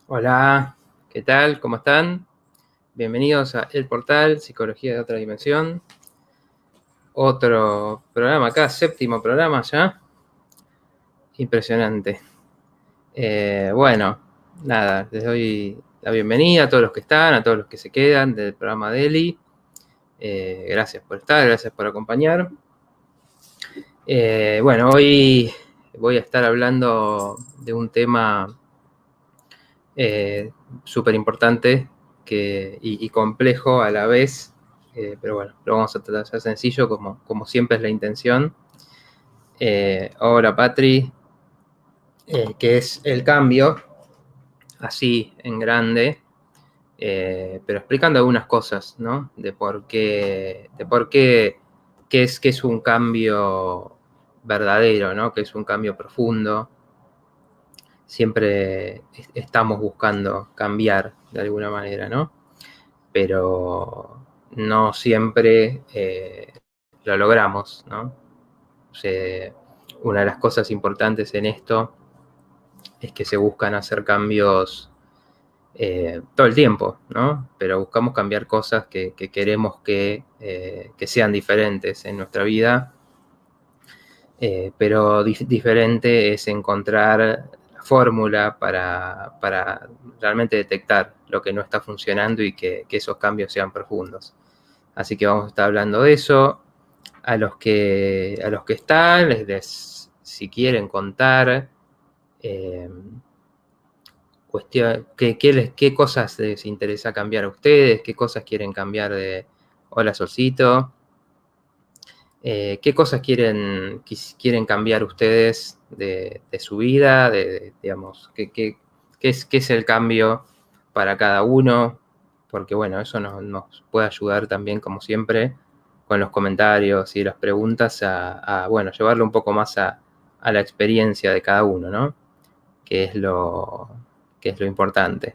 Hola, ¿qué tal? ¿Cómo están? Bienvenidos a El Portal, Psicología de otra dimensión. Otro programa acá, séptimo programa ya. Impresionante. Bueno, nada, les doy la bienvenida a todos los que están, a todos los que se quedan del programa de Eli. Gracias por estar, gracias por acompañar. Bueno, hoy voy a estar hablando de un tema súper importante y complejo a la vez, pero bueno, lo vamos a tratar de hacer sencillo como siempre es la intención. Ahora, Patri, que es el cambio, así en grande, pero explicando algunas cosas, ¿no? De por qué qué es un cambio verdadero, ¿no? Que es un cambio profundo. Siempre estamos buscando cambiar de alguna manera, ¿no? Pero no siempre lo logramos, ¿no? O sea, una de las cosas importantes en esto es que se buscan hacer cambios todo el tiempo, ¿no? Pero buscamos cambiar cosas que queremos que sean diferentes en nuestra vida, pero diferente es encontrar la fórmula para realmente detectar lo que no está funcionando y que esos cambios sean profundos. Así que vamos a estar hablando de eso. A los que están, si quieren contar qué cosas les interesa cambiar a ustedes, qué cosas quieren cambiar de Hola Solcito, qué cosas quieren cambiar ustedes de su vida, digamos, qué es el cambio para cada uno, porque bueno, eso nos puede ayudar también, como siempre, con los comentarios y las preguntas bueno, llevarlo un poco más a la experiencia de cada uno, ¿no? Que es lo importante.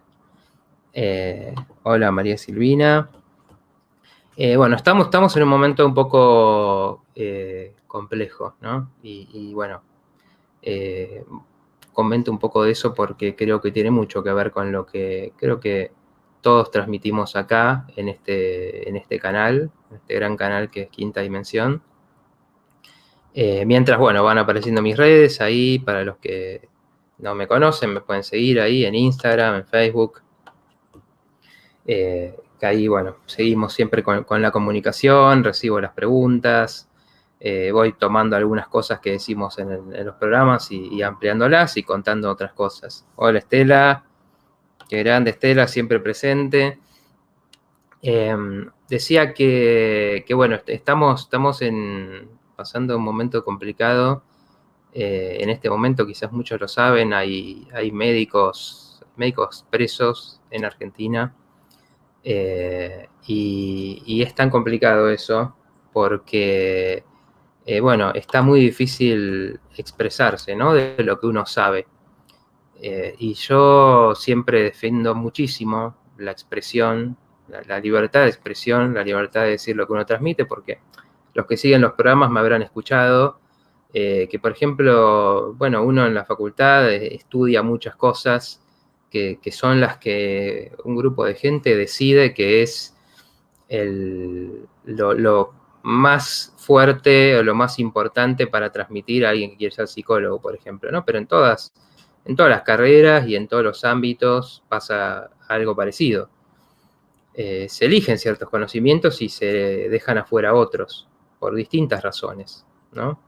Hola María Silvina. Bueno, estamos en un momento un poco complejo, ¿no? Y bueno, comento un poco de eso porque creo que tiene mucho que ver con lo que creo que todos transmitimos acá en este canal, en este gran canal que es Quinta Dimensión. Mientras, bueno, van apareciendo mis redes ahí, para los que no me conocen, me pueden seguir ahí en Instagram, en Facebook. Que ahí, bueno, seguimos siempre con la comunicación, recibo las preguntas, voy tomando algunas cosas que decimos en los programas y ampliándolas y contando otras cosas. Hola Estela, qué grande Estela, siempre presente. Decía que bueno, estamos pasando un momento complicado. En este momento, quizás muchos lo saben, hay médicos presos en Argentina. Y es tan complicado eso porque, bueno, está muy difícil expresarse, ¿no? De lo que uno sabe. Y yo siempre defiendo muchísimo la expresión, la libertad de expresión, la libertad de decir lo que uno transmite, porque los que siguen los programas me habrán escuchado que, por ejemplo, bueno, uno en la facultad estudia muchas cosas que son las que un grupo de gente decide que es lo más fuerte o lo más importante para transmitir a alguien que quiere ser psicólogo, por ejemplo, ¿no? Pero en todas las carreras y en todos los ámbitos pasa algo parecido. Se eligen ciertos conocimientos y se dejan afuera otros, por distintas razones, ¿no?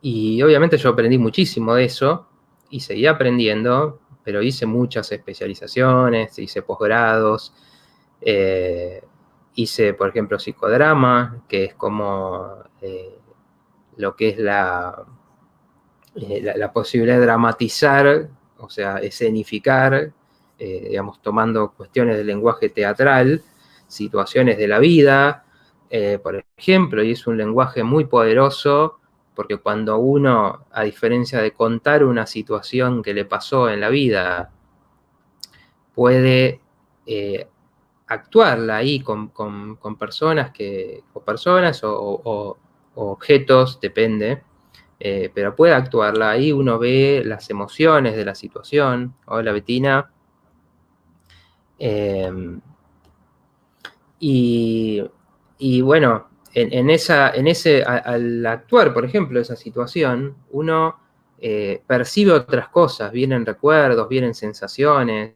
Y obviamente yo aprendí muchísimo de eso y seguí aprendiendo, pero hice muchas especializaciones, hice posgrados, hice, por ejemplo, psicodrama, que es como lo que es la posibilidad de dramatizar, o sea, escenificar, digamos, tomando cuestiones del lenguaje teatral, situaciones de la vida, por ejemplo, y es un lenguaje muy poderoso, porque cuando uno, a diferencia de contar una situación que le pasó en la vida, puede actuarla ahí con personas o objetos, depende, pero puede actuarla. Ahí uno ve las emociones de la situación. Hola, Betina. Y bueno, al actuar, por ejemplo, esa situación, uno percibe otras cosas, vienen recuerdos, vienen sensaciones.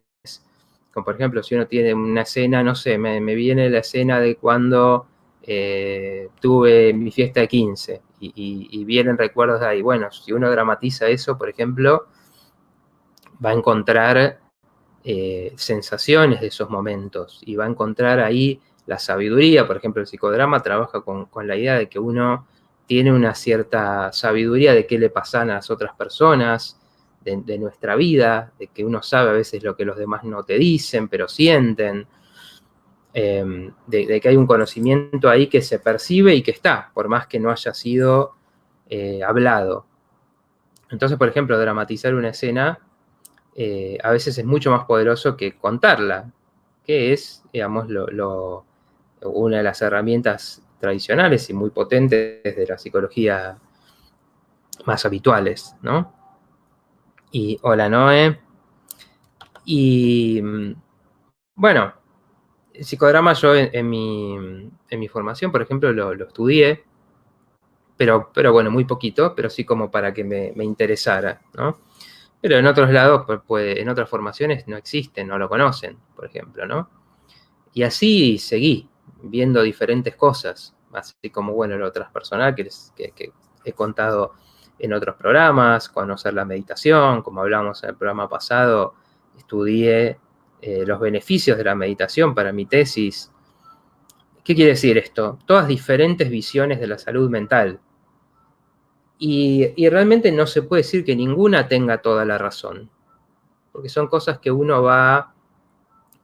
Como por ejemplo, si uno tiene una escena, no sé, me viene la escena de cuando tuve mi fiesta de 15 y vienen recuerdos de ahí. Bueno, si uno dramatiza eso, por ejemplo, va a encontrar sensaciones de esos momentos y va a encontrar ahí la sabiduría. Por ejemplo, el psicodrama trabaja con la idea de que uno tiene una cierta sabiduría de qué le pasan a las otras personas, de nuestra vida, de que uno sabe a veces lo que los demás no te dicen, pero sienten, de que hay un conocimiento ahí que se percibe y que está, por más que no haya sido hablado. Entonces, por ejemplo, dramatizar una escena a veces es mucho más poderoso que contarla, que es, digamos, una de las herramientas tradicionales y muy potentes de la psicología más habituales, ¿no? Y hola, Noé. Y bueno, el psicodrama yo en mi formación, por ejemplo, lo estudié, pero bueno, muy poquito, pero sí como para que me interesara, ¿no? Pero en otros lados, en otras formaciones no existen, no lo conocen, por ejemplo, ¿no? Y así seguí viendo diferentes cosas, así como, bueno, lo transpersonal que he contado en otros programas, conocer la meditación, como hablamos en el programa pasado, estudié los beneficios de la meditación para mi tesis. ¿Qué quiere decir esto? Todas diferentes visiones de la salud mental. Y realmente no se puede decir que ninguna tenga toda la razón, porque son cosas que uno va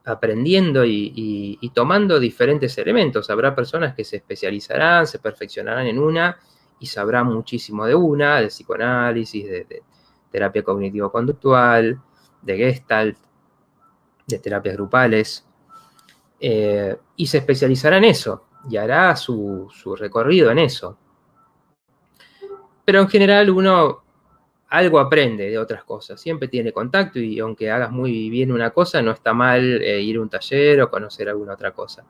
aprendiendo y tomando diferentes elementos. Habrá personas que se especializarán, se perfeccionarán en una y sabrán muchísimo de una, de psicoanálisis, de terapia cognitivo-conductual, de Gestalt, de terapias grupales, y se especializará en eso y hará su recorrido en eso. Pero en general uno algo aprende de otras cosas, siempre tiene contacto y aunque hagas muy bien una cosa, no está mal ir a un taller o conocer alguna otra cosa.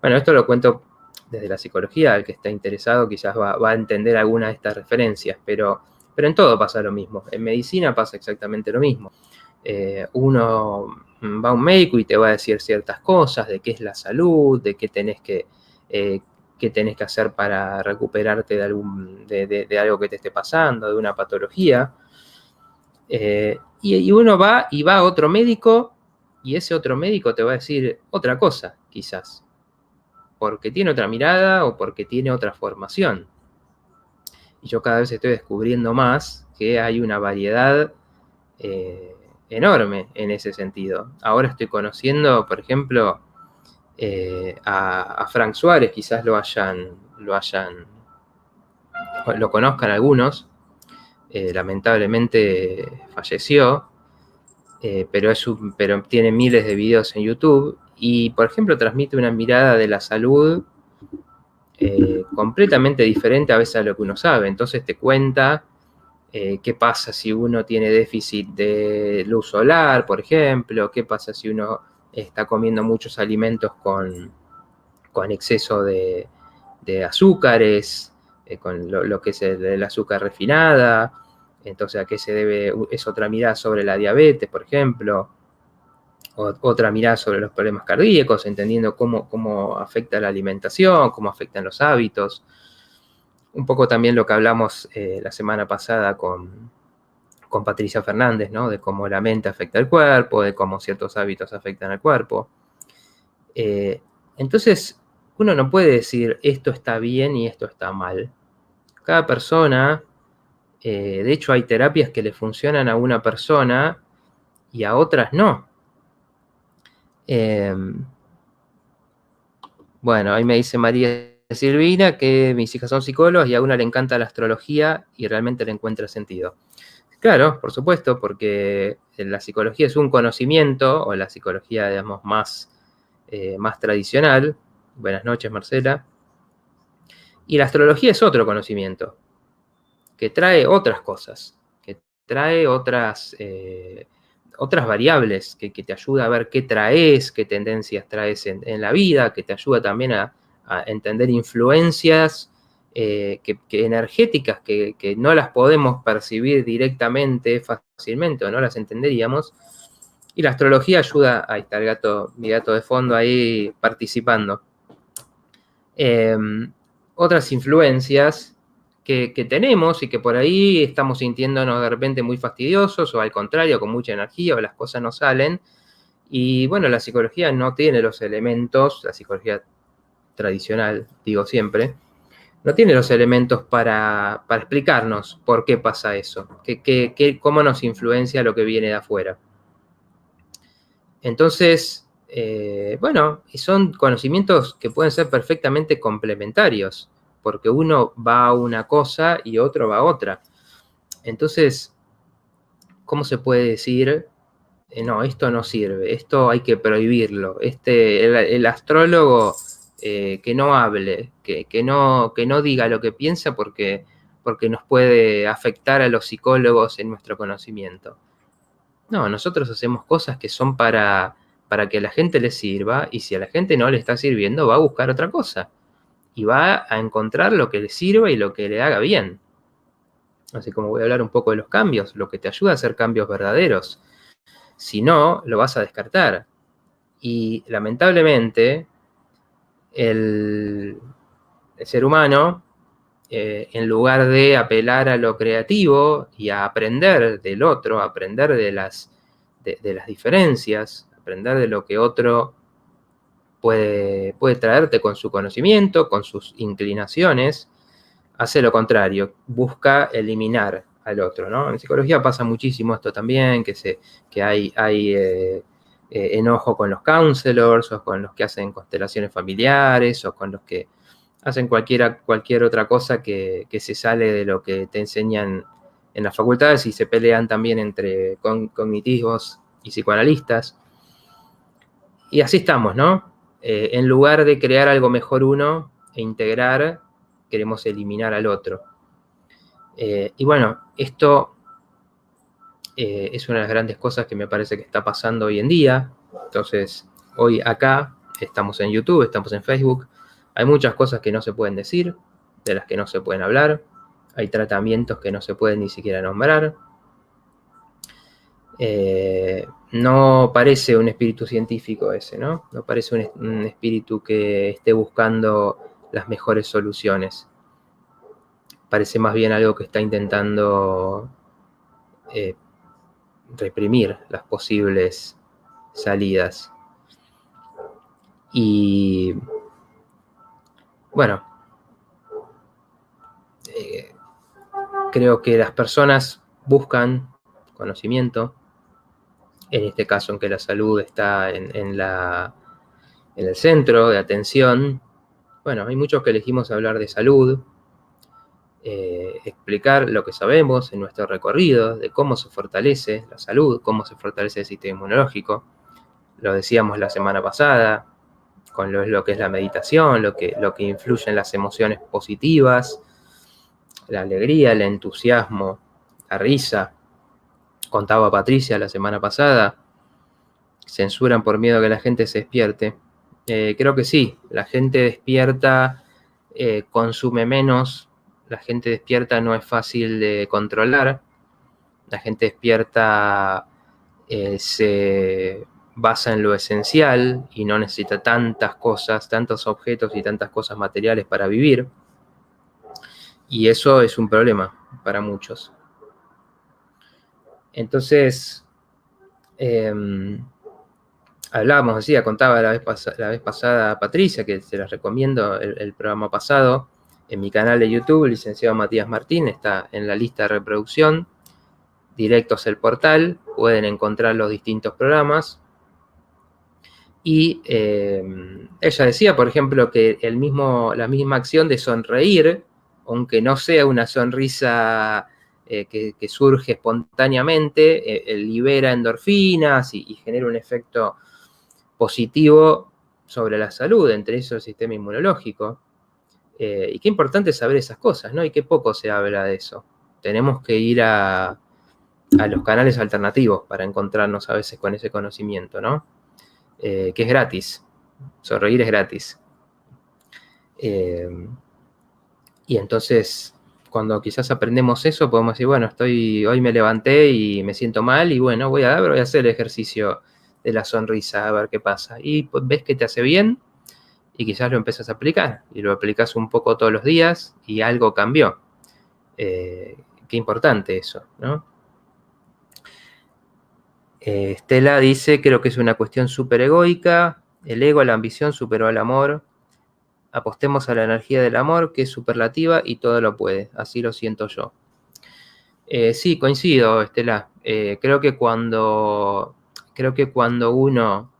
Bueno, esto lo cuento desde la psicología, el que está interesado quizás va a entender alguna de estas referencias, pero en todo pasa lo mismo, en medicina pasa exactamente lo mismo. Uno va a un médico y te va a decir ciertas cosas de qué es la salud, de qué tenés que hacer para recuperarte de algo que te esté pasando, de una patología. Y uno va a otro médico y ese otro médico te va a decir otra cosa, quizás, porque tiene otra mirada o porque tiene otra formación. Y yo cada vez estoy descubriendo más que hay una variedad enorme en ese sentido. Ahora estoy conociendo, por ejemplo, a Frank Suárez, quizás lo conozcan algunos. Lamentablemente falleció, pero tiene miles de videos en YouTube y, por ejemplo, transmite una mirada de la salud completamente diferente a veces a lo que uno sabe. Entonces te cuenta qué pasa si uno tiene déficit de luz solar, por ejemplo, qué pasa si uno está comiendo muchos alimentos con exceso de azúcares, con lo que es el azúcar refinada. Entonces, ¿a qué se debe? Es otra mirada sobre la diabetes, por ejemplo, otra mirada sobre los problemas cardíacos, entendiendo cómo afecta la alimentación, cómo afectan los hábitos. Un poco también lo que hablamos la semana pasada con Patricia Fernández, ¿no? De cómo la mente afecta al cuerpo, de cómo ciertos hábitos afectan al cuerpo. Entonces, uno no puede decir esto está bien y esto está mal. Cada persona, de hecho hay terapias que le funcionan a una persona y a otras no. Bueno, ahí me dice María Silvina que mis hijas son psicólogos y a una le encanta la astrología y realmente le encuentra sentido. Claro, por supuesto, porque la psicología es un conocimiento, o la psicología, digamos, más tradicional. Buenas noches, Marcela. Y la astrología es otro conocimiento. que trae otras cosas, que trae otras variables, que te ayuda a ver qué traes, qué tendencias traes en la vida, que te ayuda también a entender influencias energéticas que no las podemos percibir directamente, fácilmente, o no las entenderíamos. Y la astrología ayuda. Ahí está mi gato de fondo ahí participando. Otras influencias que tenemos y que por ahí estamos sintiéndonos de repente muy fastidiosos, o al contrario, con mucha energía, o las cosas no salen. Y bueno, la psicología no tiene los elementos, la psicología tradicional, digo siempre, no tiene los elementos para explicarnos por qué pasa eso, cómo nos influencia lo que viene de afuera. Entonces, bueno, son conocimientos que pueden ser perfectamente complementarios, porque uno va a una cosa y otro va a otra. Entonces, ¿cómo se puede decir, no, esto no sirve, esto hay que prohibirlo? El astrólogo que no hable, que no diga lo que piensa porque nos puede afectar a los psicólogos en nuestro conocimiento. No, nosotros hacemos cosas que son para que a la gente le sirva, y si a la gente no le está sirviendo, va a buscar otra cosa. Y va a encontrar lo que le sirva y lo que le haga bien. Así como voy a hablar un poco de los cambios, lo que te ayuda a hacer cambios verdaderos. Si no, lo vas a descartar. Y lamentablemente, el ser humano, en lugar de apelar a lo creativo y a aprender del otro, aprender de las diferencias, aprender de lo que otro puede traerte con su conocimiento, con sus inclinaciones, hace lo contrario, busca eliminar al otro, ¿no? En psicología pasa muchísimo esto también, que hay enojo con los counselors, o con los que hacen constelaciones familiares, o con los que hacen cualquier otra cosa que se sale de lo que te enseñan en las facultades, y se pelean también entre cognitivos y psicoanalistas. Y así estamos, ¿no? En lugar de crear algo mejor uno e integrar, queremos eliminar al otro. Y bueno, esto es una de las grandes cosas que me parece que está pasando hoy en día. Entonces, hoy acá estamos en YouTube, estamos en Facebook. Hay muchas cosas que no se pueden decir, de las que no se pueden hablar. Hay tratamientos que no se pueden ni siquiera nombrar. No parece un espíritu científico ese, ¿no? No parece un espíritu que esté buscando las mejores soluciones. Parece más bien algo que está intentando reprimir las posibles salidas. Y bueno, creo que las personas buscan conocimiento, en este caso en que la salud está en el centro de atención. Bueno, hay muchos que elegimos hablar de salud, explicar lo que sabemos en nuestro recorrido, de cómo se fortalece la salud, cómo se fortalece el sistema inmunológico. Lo decíamos la semana pasada, con lo que es la meditación, lo que influye en las emociones positivas, la alegría, el entusiasmo, la risa. Contaba Patricia la semana pasada, censuran por miedo a que la gente se despierte. Creo que sí, la gente despierta consume menos, la gente despierta no es fácil de controlar, la gente despierta se basa en lo esencial y no necesita tantas cosas, tantos objetos y tantas cosas materiales para vivir. Y eso es un problema para muchos. Entonces, hablábamos así, contaba la vez pasada Patricia, que se las recomiendo el programa pasado, en mi canal de YouTube, licenciado Matías Martín, está en la lista de reproducción, directos al portal, pueden encontrar los distintos programas. Y ella decía, por ejemplo, que la misma acción de sonreír, aunque no sea una sonrisa que surge espontáneamente, libera endorfinas y genera un efecto positivo sobre la salud, entre eso el sistema inmunológico. Y qué importante saber esas cosas, ¿no? Y qué poco se habla de eso. tenemos que ir a los canales alternativos para encontrarnos a veces con ese conocimiento, ¿no? Que es gratis. Sonreír es gratis. Y entonces, cuando quizás aprendemos eso, podemos decir, bueno, hoy me levanté y me siento mal y bueno, voy a hacer el ejercicio de la sonrisa, a ver qué pasa. Y pues, ves que te hace bien y quizás lo empiezas a aplicar. Y lo aplicas un poco todos los días y algo cambió. Qué importante eso, ¿no? Estela dice, creo que es una cuestión súper egoica. El ego, la ambición superó al amor. Apostemos a la energía del amor, que es superlativa y todo lo puede. Así lo siento yo. Sí, coincido, Estela. Creo que cuando uno,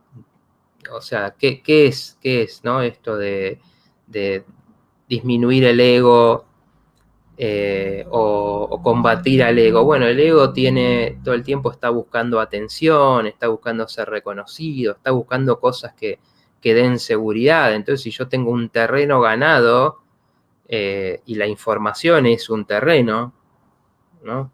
o sea, ¿qué es, ¿no? Esto de disminuir el ego o combatir al ego. Bueno, el ego todo el tiempo está buscando atención, está buscando ser reconocido, está buscando cosas que den seguridad. Entonces, si yo tengo un terreno ganado y la información es un terreno, ¿no?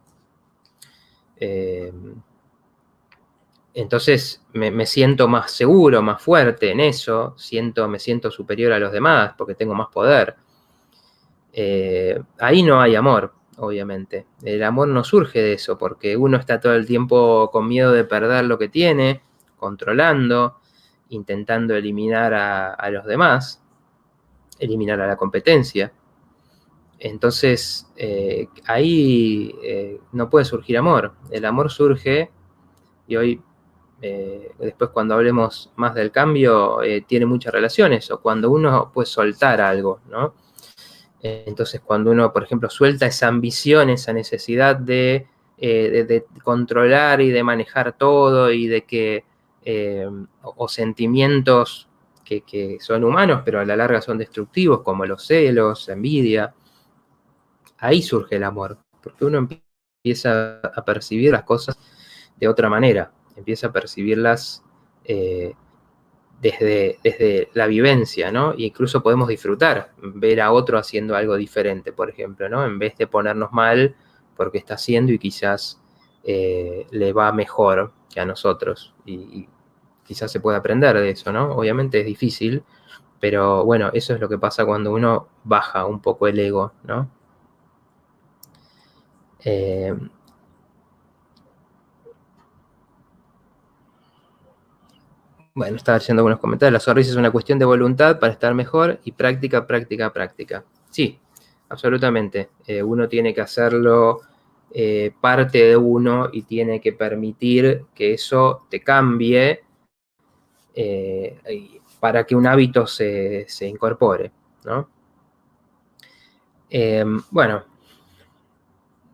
Entonces me siento más seguro, más fuerte en eso, me siento superior a los demás porque tengo más poder. Ahí no hay amor, obviamente. El amor no surge de eso, porque uno está todo el tiempo con miedo de perder lo que tiene, controlando, intentando eliminar a los demás, eliminar a la competencia. Entonces, ahí no puede surgir amor. El amor surge, y hoy, después cuando hablemos más del cambio, tiene muchas relaciones, o cuando uno puede soltar algo, ¿no? Entonces, cuando uno, por ejemplo, suelta esa ambición, esa necesidad de controlar y de manejar todo y de que, o sentimientos que son humanos, pero a la larga son destructivos, como los celos, la envidia, ahí surge el amor, porque uno empieza a percibir las cosas de otra manera, empieza a percibirlas desde la vivencia, ¿no? Y incluso podemos disfrutar, ver a otro haciendo algo diferente, por ejemplo, ¿no? En vez de ponernos mal porque está haciendo y quizás le va mejor que a nosotros. Y quizás se puede aprender de eso, ¿no? Obviamente es difícil, pero bueno, eso es lo que pasa cuando uno baja un poco el ego, ¿no? Bueno, estaba haciendo algunos comentarios. La sonrisa es una cuestión de voluntad para estar mejor y práctica, práctica, práctica. Sí, absolutamente. Uno tiene que hacerlo parte de uno y tiene que permitir que eso te cambie para que un hábito se incorpore, ¿no? Bueno,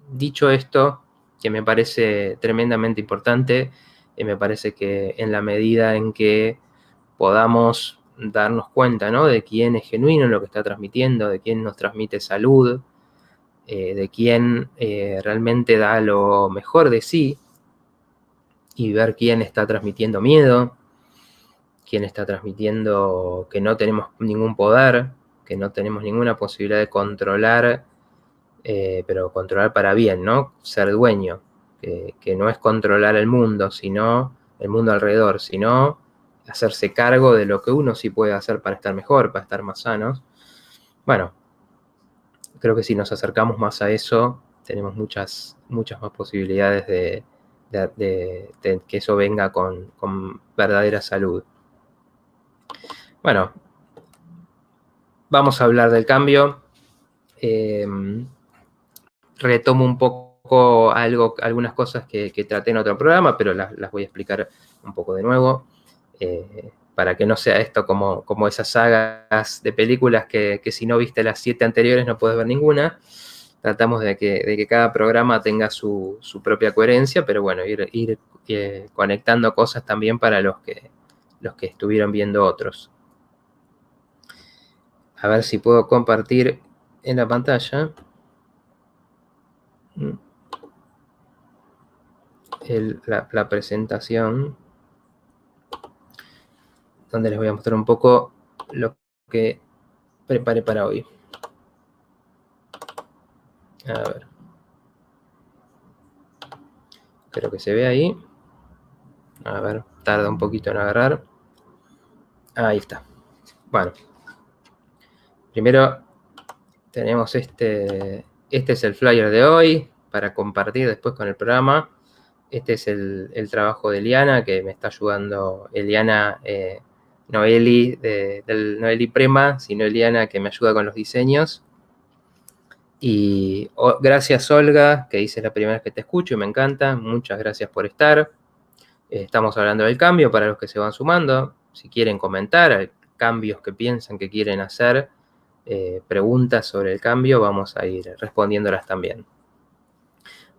dicho esto, que me parece tremendamente importante, me parece que en la medida en que podamos darnos cuenta, ¿no? De quién es genuino en lo que está transmitiendo, de quién nos transmite salud, de quién realmente da lo mejor de sí, y ver quién está transmitiendo miedo, quién está transmitiendo que no tenemos ningún poder, que no tenemos ninguna posibilidad de controlar, pero controlar para bien, ¿no? Ser dueño, que no es controlar el mundo, sino el mundo alrededor, sino hacerse cargo de lo que uno sí puede hacer para estar mejor, para estar más sanos. Bueno, creo que si nos acercamos más a eso, tenemos muchas más posibilidades de que eso venga con verdadera salud. Bueno, vamos a hablar del cambio. Retomo un poco algunas cosas que traté en otro programa, pero las voy a explicar un poco de nuevo, para que no sea esto como esas sagas de películas que si no viste las 7 anteriores no puedes ver ninguna. Tratamos de que cada programa tenga su propia coherencia, pero bueno, ir conectando cosas también para los que estuvieron viendo otros. A ver si puedo compartir en la pantalla la presentación, donde les voy a mostrar un poco lo que preparé para hoy. A ver. Creo que se ve ahí. A ver, tarda un poquito en agarrar. Ahí está. Bueno, primero tenemos este es el flyer de hoy para compartir después con el programa. Este es el trabajo de Eliana, que me está ayudando. Eliana Noeli, del Noeli Prema, sino Eliana, que me ayuda con los diseños. Y gracias, Olga, que dice la primera vez que te escucho y me encanta. Muchas gracias por estar. Estamos hablando del cambio para los que se van sumando. Si quieren comentar cambios que piensan que quieren hacer, preguntas sobre el cambio, vamos a ir respondiéndolas también.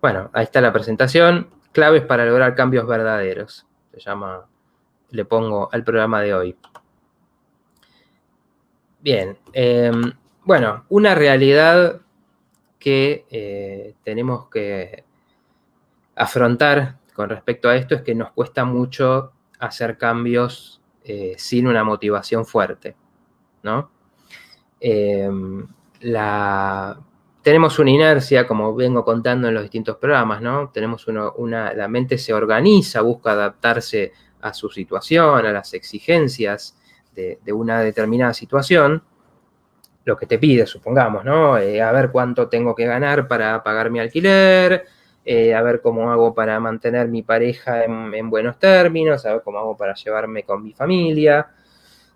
Bueno, ahí está la presentación. Claves para lograr cambios verdaderos. Se llama, le pongo al programa de hoy. Bien, bueno, una realidad que tenemos que afrontar con respecto a esto es que nos cuesta mucho hacer cambios sin una motivación fuerte, ¿no? Tenemos una inercia, como vengo contando en los distintos programas, ¿no? Tenemos la mente se organiza, busca adaptarse a su situación, a las exigencias de una determinada situación, lo que te pide, supongamos, ¿no? A ver cuánto tengo que ganar para pagar mi alquiler, a ver cómo hago para mantener mi pareja en buenos términos, a ver cómo hago para llevarme con mi familia.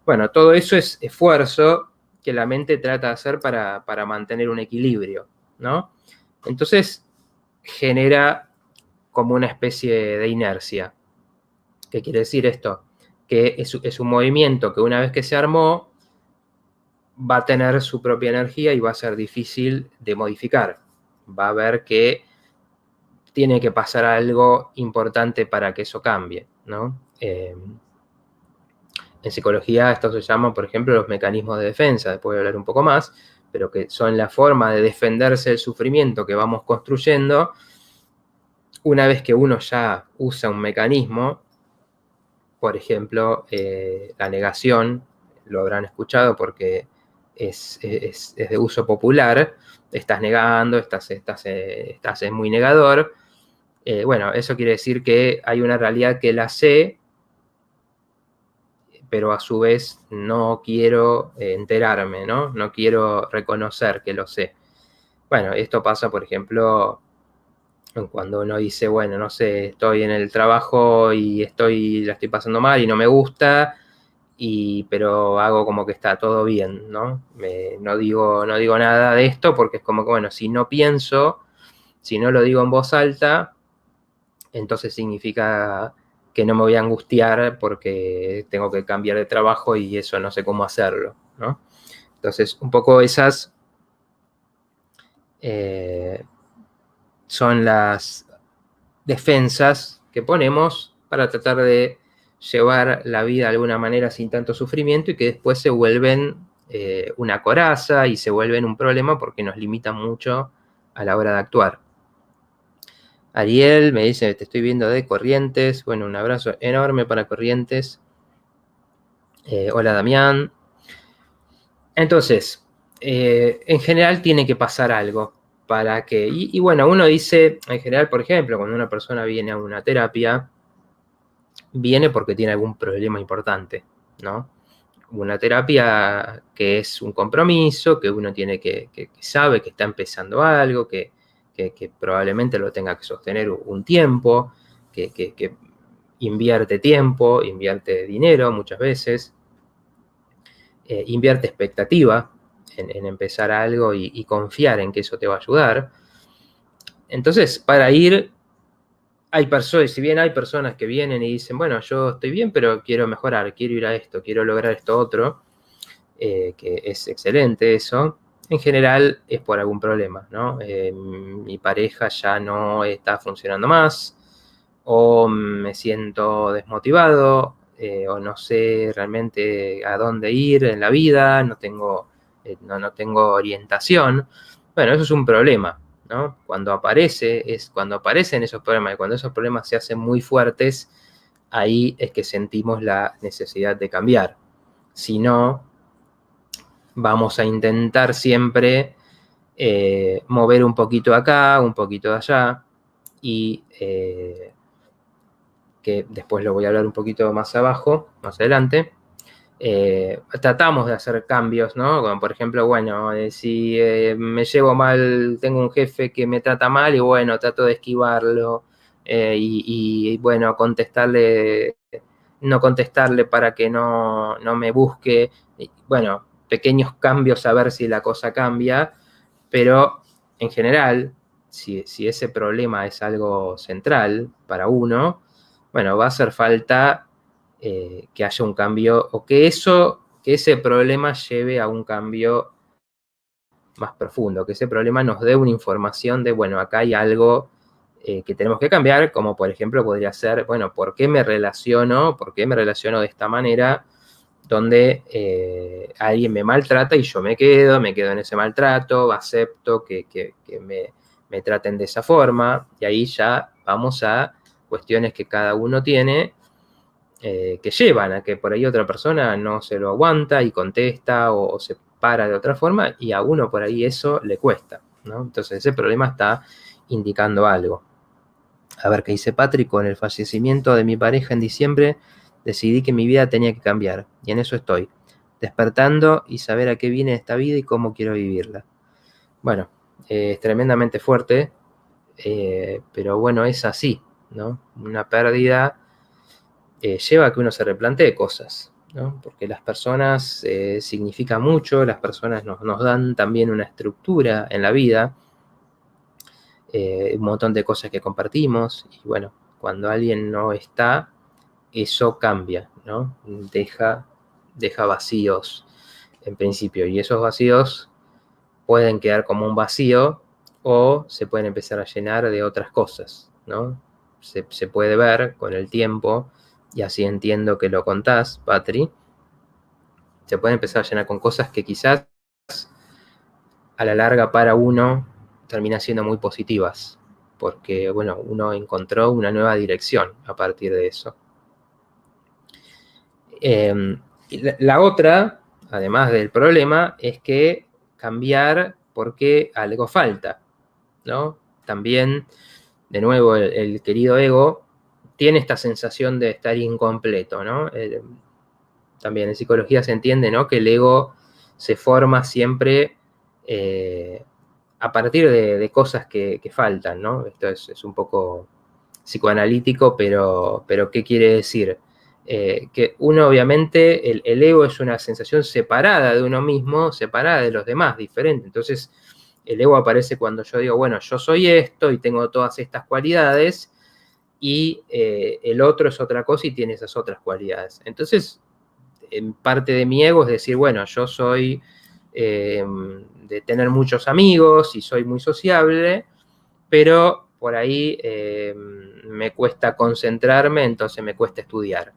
Bueno, todo eso es esfuerzo que la mente trata de hacer para mantener un equilibrio, ¿no? Entonces genera como una especie de inercia. ¿Qué quiere decir esto? Que es un movimiento que una vez que se armó, va a tener su propia energía y va a ser difícil de modificar. Va a haber que tiene que pasar algo importante para que eso cambie, ¿no? En psicología esto se llama, por ejemplo, los mecanismos de defensa, después voy a hablar un poco más, pero que son la forma de defenderse del sufrimiento que vamos construyendo. Una vez que uno ya usa un mecanismo, por ejemplo, la negación, lo habrán escuchado porque es de uso popular, estás negando, estás muy negador. Bueno, eso quiere decir que hay una realidad que la sé, pero a su vez no quiero enterarme, ¿no? No quiero reconocer que lo sé. Bueno, esto pasa, por ejemplo, cuando uno dice, bueno, no sé, estoy en el trabajo y la estoy pasando mal y no me gusta, pero hago como que está todo bien, ¿no? No digo nada de esto porque es como que, bueno, si no pienso, si no lo digo en voz alta, entonces significa que no me voy a angustiar porque tengo que cambiar de trabajo y eso no sé cómo hacerlo, ¿no? Entonces, un poco esas son las defensas que ponemos para tratar de llevar la vida de alguna manera sin tanto sufrimiento y que después se vuelven una coraza y se vuelven un problema porque nos limitan mucho a la hora de actuar. Ariel me dice, te estoy viendo de Corrientes. Bueno, un abrazo enorme para Corrientes. Hola, Damián. Entonces, en general tiene que pasar algo para que... Y bueno, uno dice, en general, por ejemplo, cuando una persona viene a una terapia, viene porque tiene algún problema importante, ¿no? Una terapia que es un compromiso, que uno tiene que sabe que está empezando algo, que probablemente lo tenga que sostener un tiempo, que invierte tiempo, invierte dinero muchas veces, invierte expectativa en empezar algo y confiar en que eso te va a ayudar. Entonces, para ir, hay personas, si bien hay personas que vienen y dicen, bueno, yo estoy bien, pero quiero mejorar, quiero ir a esto, quiero lograr esto otro, que es excelente eso, en general es por algún problema, ¿no? Mi pareja ya no está funcionando más, o me siento desmotivado, o no sé realmente a dónde ir en la vida, no tengo orientación. Bueno, eso es un problema, ¿no? Cuando aparecen esos problemas, y cuando esos problemas se hacen muy fuertes, ahí es que sentimos la necesidad de cambiar. Si no, vamos a intentar siempre mover un poquito acá, un poquito de allá, y que después lo voy a hablar un poquito más abajo, más adelante, tratamos de hacer cambios, ¿no? Como por ejemplo, bueno, si me llevo mal, tengo un jefe que me trata mal y bueno, trato de esquivarlo y bueno, no contestarle para que no me busque. Y, bueno, pequeños cambios a ver si la cosa cambia, pero en general, si ese problema es algo central para uno, bueno, va a hacer falta que haya un cambio o que ese problema lleve a un cambio más profundo, que ese problema nos dé una información de, bueno, acá hay algo que tenemos que cambiar, como por ejemplo podría ser, bueno, ¿por qué me relaciono de esta manera? Donde alguien me maltrata y yo me quedo en ese maltrato, acepto que me traten de esa forma, y ahí ya vamos a cuestiones que cada uno tiene, que llevan a que por ahí otra persona no se lo aguanta y contesta o se para de otra forma, y a uno por ahí eso le cuesta, ¿no? Entonces ese problema está indicando algo. A ver qué dice Patrick: con el fallecimiento de mi pareja en diciembre, decidí que mi vida tenía que cambiar, y en eso estoy, despertando y saber a qué viene esta vida y cómo quiero vivirla. Bueno, es tremendamente fuerte, pero bueno, es así, ¿no? Una pérdida lleva a que uno se replantee cosas, ¿no? Porque las personas significan mucho, las personas nos dan también una estructura en la vida, un montón de cosas que compartimos, y bueno, cuando alguien no está, eso cambia, ¿no? Deja vacíos en principio, y esos vacíos pueden quedar como un vacío o se pueden empezar a llenar de otras cosas, ¿no? Se puede ver con el tiempo, y así entiendo que lo contás, Patri, se puede empezar a llenar con cosas que quizás a la larga para uno termina siendo muy positivas, porque, bueno, uno encontró una nueva dirección a partir de eso. Y la otra, además del problema, es que cambiar porque algo falta, ¿no? También, de nuevo, el querido ego tiene esta sensación de estar incompleto, ¿no? También en psicología se entiende, ¿no?, que el ego se forma siempre a partir de cosas que faltan, ¿no? Esto es un poco psicoanalítico, pero ¿qué quiere decir? Que uno, obviamente, el ego es una sensación separada de uno mismo, separada de los demás, diferente. Entonces, el ego aparece cuando yo digo, bueno, yo soy esto y tengo todas estas cualidades, y el otro es otra cosa y tiene esas otras cualidades. Entonces, en parte de mi ego es decir, bueno, yo soy de tener muchos amigos y soy muy sociable, pero por ahí me cuesta concentrarme, entonces me cuesta estudiar.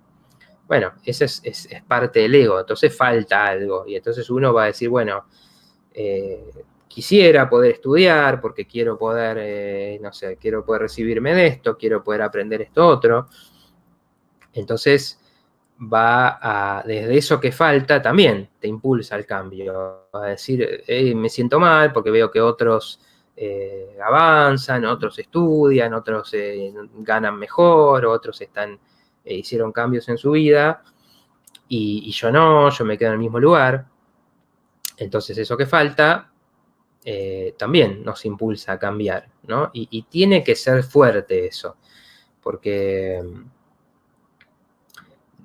Bueno, ese es parte del ego, entonces falta algo, y entonces uno va a decir, bueno, quisiera poder estudiar porque quiero poder, no sé, quiero poder recibirme de esto, quiero poder aprender esto otro. Entonces va desde eso que falta, también te impulsa al cambio, a decir, me siento mal porque veo que otros avanzan, otros estudian, otros ganan mejor, otros hicieron cambios en su vida, y yo no, yo me quedo en el mismo lugar. Entonces eso que falta también nos impulsa a cambiar, ¿no? Y tiene que ser fuerte eso, porque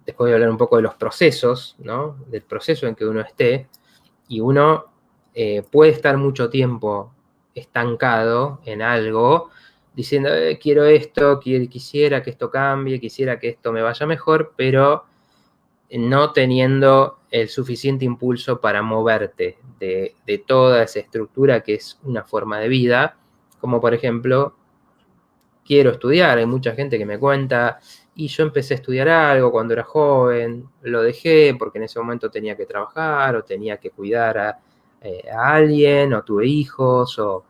después voy a hablar un poco de los procesos, ¿no? Del proceso en que uno esté, y uno puede estar mucho tiempo estancado en algo, diciendo, quiero esto, quisiera que esto cambie, quisiera que esto me vaya mejor, pero no teniendo el suficiente impulso para moverte de toda esa estructura que es una forma de vida, como por ejemplo, quiero estudiar. Hay mucha gente que me cuenta, y yo empecé a estudiar algo cuando era joven, lo dejé porque en ese momento tenía que trabajar o tenía que cuidar a alguien, o tuve hijos, o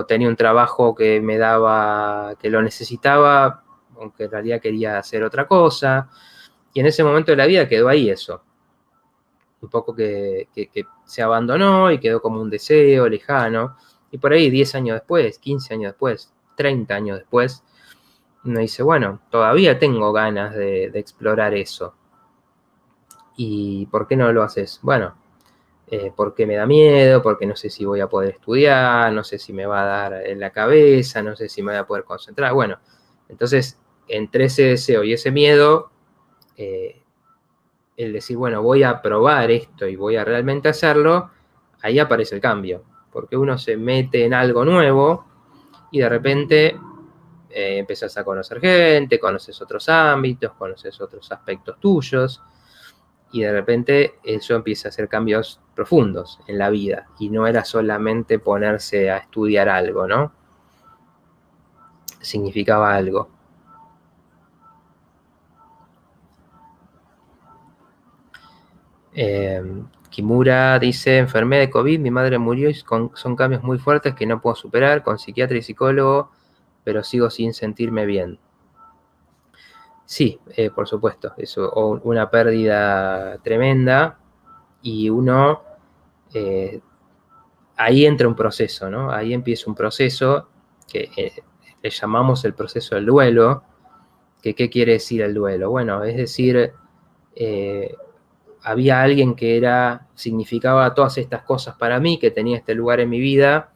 tenía un trabajo que me daba, que lo necesitaba, aunque en realidad quería hacer otra cosa. Y en ese momento de la vida quedó ahí eso. Un poco que se abandonó y quedó como un deseo lejano. Y por ahí 10 años después, 15 años después, 30 años después, uno dice, bueno, todavía tengo ganas de explorar eso. ¿Y por qué no lo haces? Bueno, porque me da miedo, porque no sé si voy a poder estudiar, no sé si me va a dar en la cabeza, no sé si me voy a poder concentrar. Bueno, entonces, entre ese deseo y ese miedo, el decir, bueno, voy a probar esto y voy a realmente hacerlo, ahí aparece el cambio, porque uno se mete en algo nuevo y de repente empezás a conocer gente, conoces otros ámbitos, conoces otros aspectos tuyos, y de repente eso empieza a hacer cambios profundos en la vida, y no era solamente ponerse a estudiar algo, ¿no? Significaba algo. Kimura dice, enfermé de COVID, mi madre murió y son cambios muy fuertes que no puedo superar con psiquiatra y psicólogo, pero sigo sin sentirme bien. Sí, por supuesto, eso, una pérdida tremenda y uno, ahí entra un proceso, ¿no? Ahí empieza un proceso que le llamamos el proceso del duelo, que ¿qué quiere decir el duelo? Bueno, es decir, había alguien que significaba todas estas cosas para mí, que tenía este lugar en mi vida,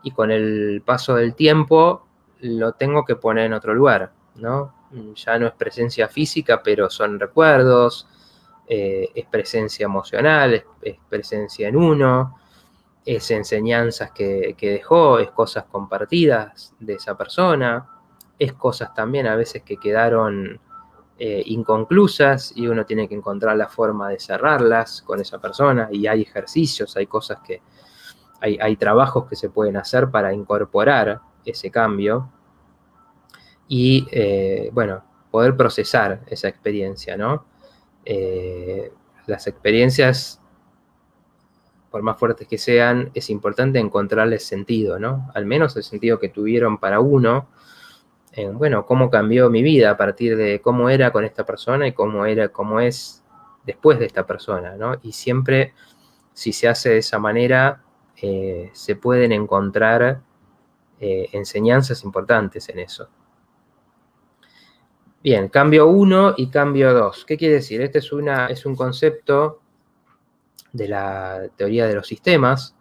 y con el paso del tiempo lo tengo que poner en otro lugar, ¿no? Ya no es presencia física, pero son recuerdos, es presencia emocional, es presencia en uno, es enseñanzas que dejó, es cosas compartidas de esa persona, es cosas también a veces que quedaron inconclusas y uno tiene que encontrar la forma de cerrarlas con esa persona, y hay ejercicios, hay cosas que, hay trabajos que se pueden hacer para incorporar ese cambio y, bueno, poder procesar esa experiencia, ¿no? Las experiencias, por más fuertes que sean, es importante encontrarles sentido, ¿no? Al menos el sentido que tuvieron para uno, bueno, cómo cambió mi vida a partir de cómo era con esta persona y cómo es después de esta persona, ¿no? Y siempre, si se hace de esa manera, se pueden encontrar enseñanzas importantes en eso. Bien, cambio 1 y cambio 2. ¿Qué quiere decir? Este es un concepto de la teoría de los sistemas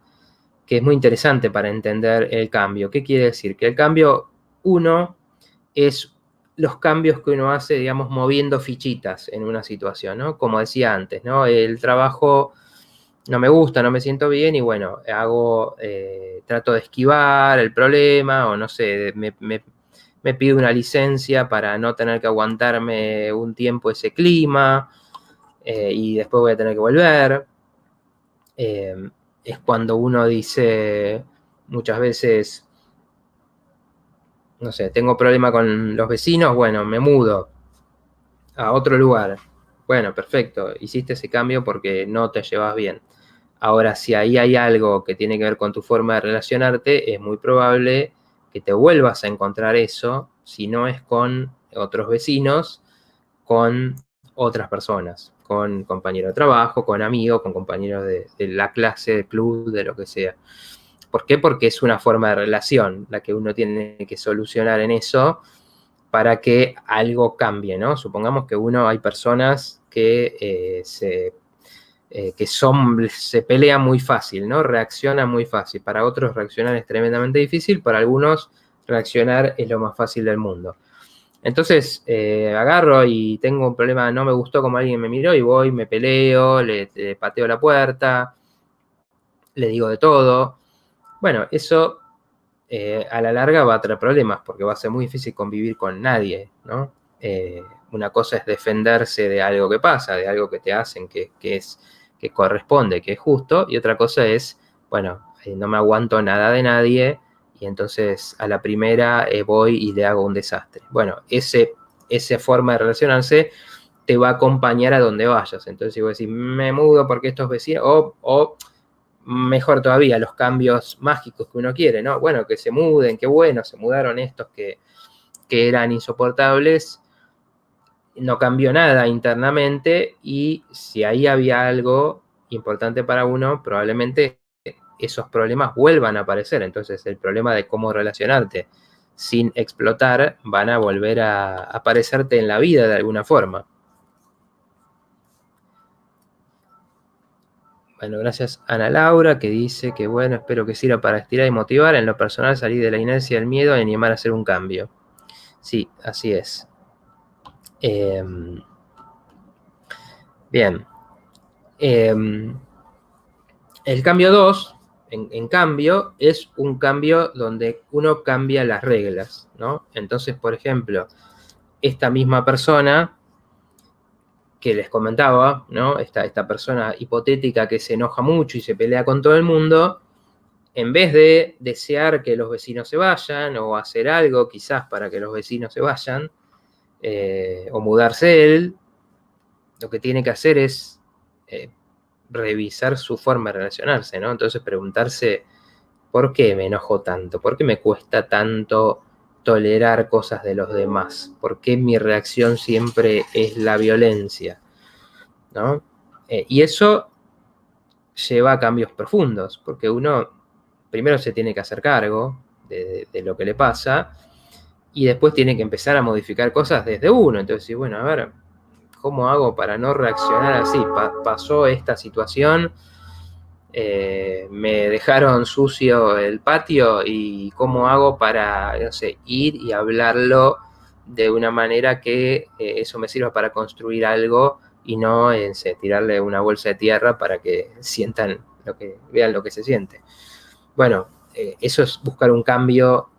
que es muy interesante para entender el cambio. ¿Qué quiere decir? Que el cambio 1 es los cambios que uno hace, digamos, moviendo fichitas en una situación, ¿no? Como decía antes, ¿no? El trabajo no me gusta, no me siento bien y bueno, trato de esquivar el problema o no sé, me pido una licencia para no tener que aguantarme un tiempo ese clima y después voy a tener que volver. Es cuando uno dice muchas veces, no sé, tengo problema con los vecinos, bueno, me mudo a otro lugar. Bueno, perfecto, hiciste ese cambio porque no te llevas bien. Ahora, si ahí hay algo que tiene que ver con tu forma de relacionarte, es muy probable que te vuelvas a encontrar eso, si no es con otros vecinos, con otras personas, con compañeros de trabajo, con amigos, con compañeros de la clase, de club, de lo que sea. ¿Por qué? Porque es una forma de relación la que uno tiene que solucionar en eso para que algo cambie, ¿no? Supongamos que hay personas que se pelean muy fácil, ¿no? Reaccionan muy fácil. Para otros reaccionar es tremendamente difícil, para algunos reaccionar es lo más fácil del mundo. Entonces, agarro y tengo un problema, no me gustó como alguien me miró y voy, me peleo, le pateo la puerta, le digo de todo. Bueno, eso a la larga va a traer problemas porque va a ser muy difícil convivir con nadie, ¿no? Una cosa es defenderse de algo que pasa, de algo que te hacen que corresponde, que es justo, y otra cosa es, bueno, no me aguanto nada de nadie y entonces a la primera voy y le hago un desastre. Bueno, esa forma de relacionarse te va a acompañar a donde vayas. Entonces, si vos decís, me mudo porque estos vecinos, o mejor todavía, los cambios mágicos que uno quiere, ¿no? Bueno, que se muden, qué bueno, se mudaron estos que eran insoportables, no cambió nada internamente y si ahí había algo importante para uno, probablemente esos problemas vuelvan a aparecer. Entonces, el problema de cómo relacionarte sin explotar van a volver a aparecerte en la vida de alguna forma. Bueno, gracias Ana Laura, que dice que bueno, espero que sirva para estirar y motivar. En lo personal, salir de la inercia del miedo y animar a hacer un cambio. Sí, así es. Bien. El cambio 2, en cambio, es un cambio donde uno cambia las reglas, ¿no? Entonces, por ejemplo, esta misma persona que les comentaba, ¿no? Esta persona hipotética que se enoja mucho y se pelea con todo el mundo, en vez de desear que los vecinos se vayan o hacer algo quizás para que los vecinos se vayan, o mudarse él, lo que tiene que hacer es revisar su forma de relacionarse, ¿no? Entonces preguntarse, ¿por qué me enojo tanto? ¿Por qué me cuesta tanto tolerar cosas de los demás? ¿Por qué mi reacción siempre es la violencia? ¿No? Y eso lleva a cambios profundos, porque uno primero se tiene que hacer cargo de lo que le pasa y después tiene que empezar a modificar cosas desde uno. Entonces, bueno, a ver, ¿cómo hago para no reaccionar así? Pasó esta situación, me dejaron sucio el patio y cómo hago para, no sé, ir y hablarlo de una manera que eso me sirva para construir algo y no tirarle una bolsa de tierra para que sientan vean lo que se siente. Bueno, eso es buscar un cambio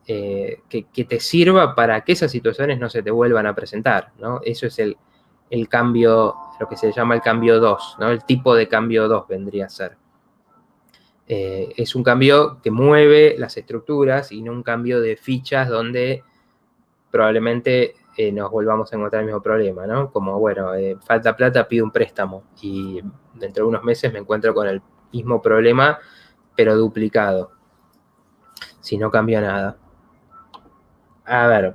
que te sirva para que esas situaciones no se te vuelvan a presentar, ¿no? Eso es el cambio, lo que se llama el cambio 2, ¿no? El tipo de cambio 2 vendría a ser. Es un cambio que mueve las estructuras y no un cambio de fichas donde probablemente nos volvamos a encontrar el mismo problema, ¿no? Como, bueno, falta plata, pido un préstamo y dentro de unos meses me encuentro con el mismo problema, pero duplicado, si no cambia nada. A ver,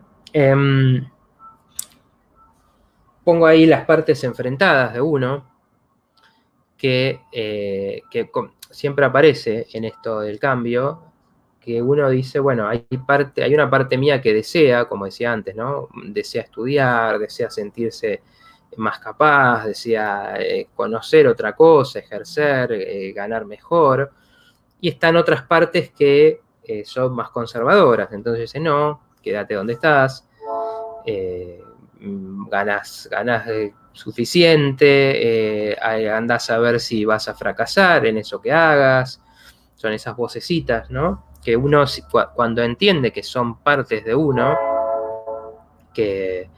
pongo ahí las partes enfrentadas de uno, que siempre aparece en esto del cambio, que uno dice, bueno, hay una parte mía que desea, como decía antes, ¿no? Desea estudiar, desea sentirse más capaz, desea conocer otra cosa, ejercer, ganar mejor. Y están otras partes que son más conservadoras. Entonces dice, no, quédate donde estás, ganas suficiente, andás a ver si vas a fracasar en eso que hagas. Son esas vocecitas, ¿no? Que uno, cuando entiende que son partes de uno, que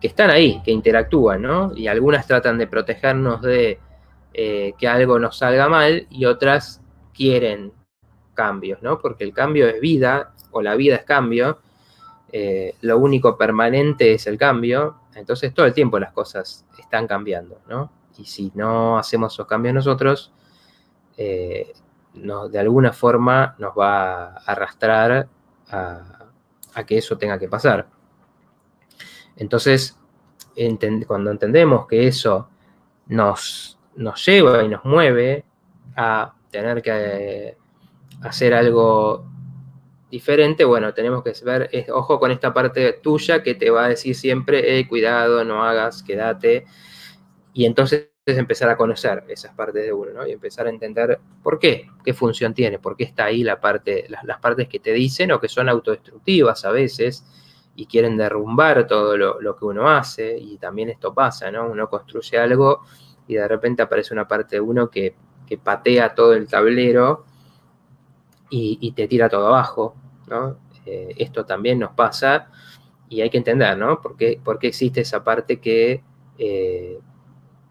están ahí, que interactúan, ¿no? Y algunas tratan de protegernos de que algo nos salga mal y otras quieren cambios, ¿no? Porque el cambio es vida, o la vida es cambio, lo único permanente es el cambio, entonces todo el tiempo las cosas están cambiando, ¿no? Y si no hacemos esos cambios nosotros, de alguna forma nos va a arrastrar a que eso tenga que pasar. Entonces, cuando entendemos que eso nos lleva y nos mueve a tener que hacer algo diferente, bueno, tenemos que ver, ojo con esta parte tuya que te va a decir siempre, cuidado, no hagas, quédate, y entonces empezar a conocer esas partes de uno, ¿no? Y empezar a entender por qué función tiene, por qué está ahí las partes que te dicen o que son autodestructivas a veces y quieren derrumbar todo lo que uno hace, y también esto pasa, ¿no? Uno construye algo y de repente aparece una parte de uno que patea todo el tablero y te tira todo abajo, ¿no? Esto también nos pasa y hay que entender, ¿no? ¿Por qué existe esa parte que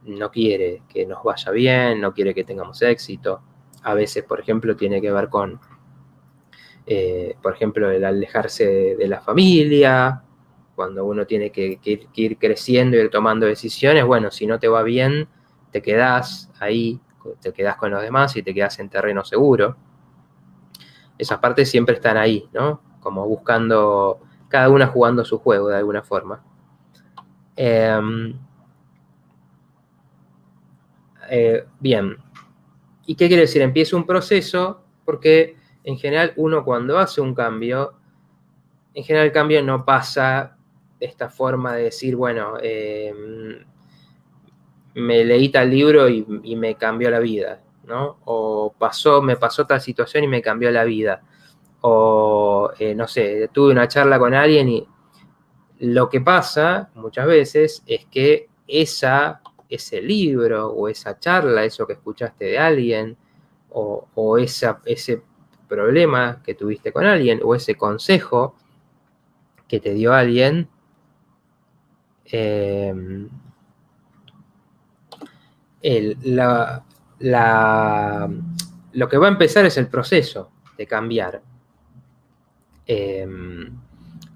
no quiere que nos vaya bien, no quiere que tengamos éxito? A veces, por ejemplo, tiene que ver con, por ejemplo, el alejarse de la familia, cuando uno tiene que ir creciendo y ir tomando decisiones. Bueno, si no te va bien, te quedás ahí, te quedás con los demás y te quedás en terreno seguro. Esas partes siempre están ahí, ¿no? Como buscando, cada una jugando su juego de alguna forma. Bien. ¿Y qué quiere decir? Empieza un proceso porque en general uno cuando hace un cambio en general el cambio no pasa de esta forma de decir, bueno, me leí tal libro y me cambió la vida, ¿no? O me pasó tal situación y me cambió la vida. O, no sé, tuve una charla con alguien y lo que pasa muchas veces es que ese libro o esa charla, eso que escuchaste de alguien, o ese problema que tuviste con alguien, o ese consejo que te dio alguien, el, la, lo que va a empezar es el proceso de cambiar.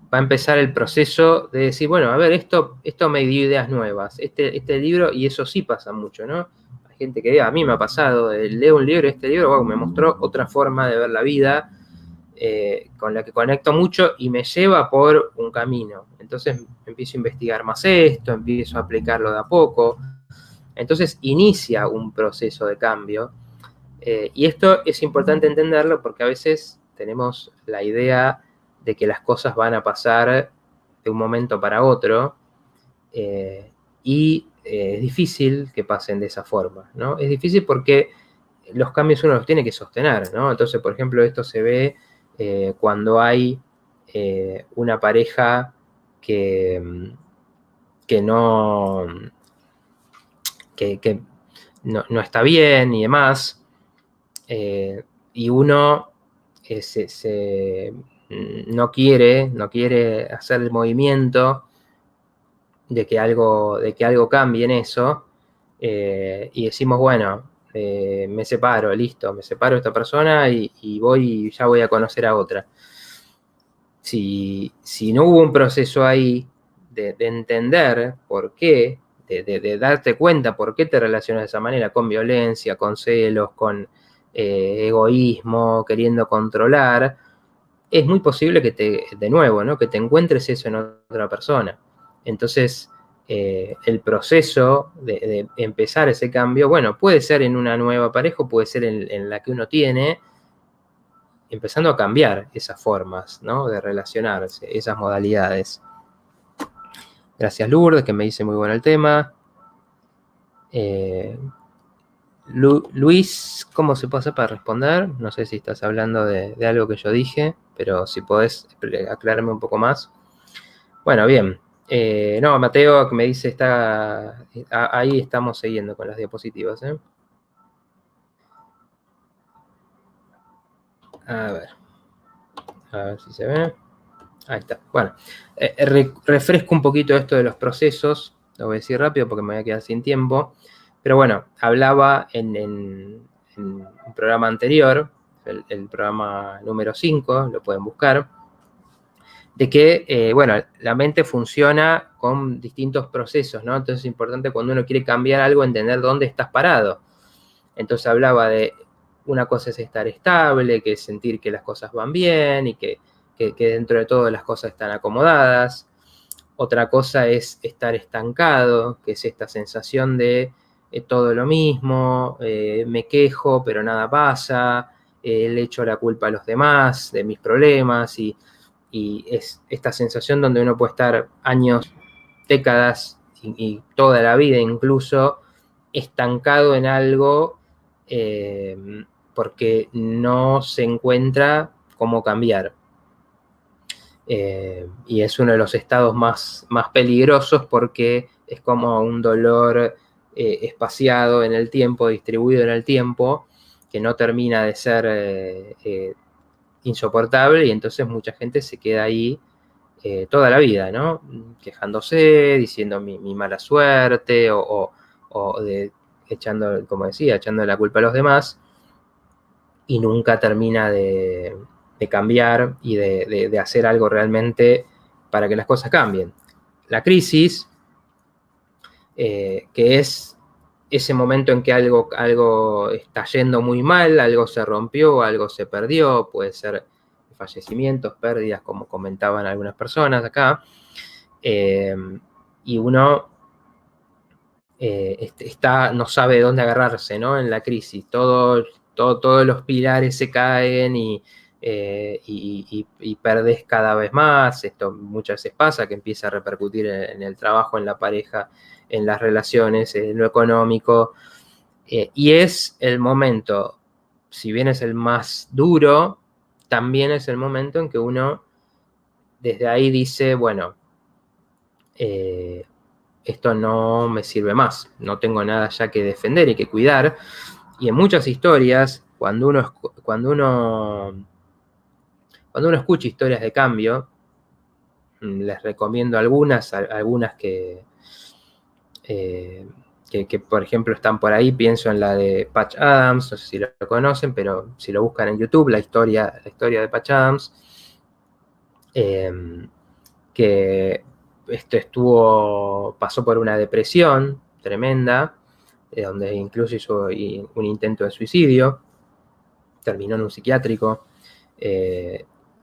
Va a empezar el proceso de decir, bueno, a ver, esto me dio ideas nuevas, este libro, y eso sí pasa mucho, ¿no? Hay gente que a mí me ha pasado, leo un libro y este libro wow, me mostró otra forma de ver la vida, con la que conecto mucho y me lleva por un camino. Entonces empiezo a investigar más esto, empiezo a aplicarlo de a poco. Entonces inicia un proceso de cambio. Y esto es importante entenderlo porque a veces tenemos la idea de que las cosas van a pasar de un momento para otro, y es difícil que pasen de esa forma, ¿no? Es difícil porque los cambios uno los tiene que sostener, ¿no? Entonces, por ejemplo, esto se ve cuando hay una pareja que, que no, que no está bien y demás, y uno no quiere hacer el movimiento de que algo cambie en eso, y decimos, bueno, me separo, listo, me separo de esta persona y ya voy a conocer a otra. Si no hubo un proceso ahí de entender por qué, de darte cuenta por qué te relacionas de esa manera, con violencia, con celos, con egoísmo, queriendo controlar, es muy posible que de nuevo, ¿no? Que te encuentres eso en otra persona. Entonces, el proceso de empezar ese cambio, bueno, puede ser en una nueva pareja, puede ser en la que uno tiene, empezando a cambiar esas formas, ¿no? De relacionarse, esas modalidades. Gracias, Lourdes, que me dice muy bueno el tema. Luis, ¿cómo se puede hacer para responder? No sé si estás hablando de algo que yo dije, pero si podés aclararme un poco más. Bueno, bien. No, Mateo, que me dice, ahí estamos siguiendo con las diapositivas. A ver si se ve. Ahí está. Bueno, refresco un poquito esto de los procesos. Lo voy a decir rápido porque me voy a quedar sin tiempo. Pero bueno, hablaba en un programa anterior, el programa número 5, lo pueden buscar, de que, bueno, la mente funciona con distintos procesos, ¿no? Entonces es importante cuando uno quiere cambiar algo entender dónde estás parado. Entonces hablaba de, una cosa es estar estable, que es sentir que las cosas van bien y que dentro de todo las cosas están acomodadas. Otra cosa es estar estancado, que es esta sensación de todo lo mismo, me quejo, pero nada pasa, le echo la culpa a los demás de mis problemas, y es esta sensación donde uno puede estar años, décadas y toda la vida incluso estancado en algo, porque no se encuentra cómo cambiar. Y es uno de los estados más peligrosos porque es como un dolor espaciado en el tiempo, distribuido en el tiempo, que no termina de ser insoportable, y entonces mucha gente se queda ahí toda la vida, ¿no? Quejándose, diciendo mi mala suerte, o echando, como decía, echando la culpa a los demás, y nunca termina de cambiar y de hacer algo realmente para que las cosas cambien. La crisis, que es ese momento en que algo está yendo muy mal, algo se rompió, algo se perdió, puede ser fallecimientos, pérdidas, como comentaban algunas personas acá, y uno no sabe dónde agarrarse, ¿no? En la crisis, todos los pilares se caen y y perdés cada vez más. Esto muchas veces pasa, que empieza a repercutir en el trabajo, en la pareja, en las relaciones, en lo económico. Y es el momento, si bien es el más duro, también es el momento en que uno desde ahí dice, bueno, esto no me sirve más, no tengo nada ya que defender y que cuidar. Y en muchas historias, cuando uno escucha historias de cambio, les recomiendo algunas que, por ejemplo, están por ahí. Pienso en la de Patch Adams, no sé si lo conocen, pero si lo buscan en YouTube, la historia de Patch Adams, que pasó por una depresión tremenda, donde incluso hizo un intento de suicidio, terminó en un psiquiátrico,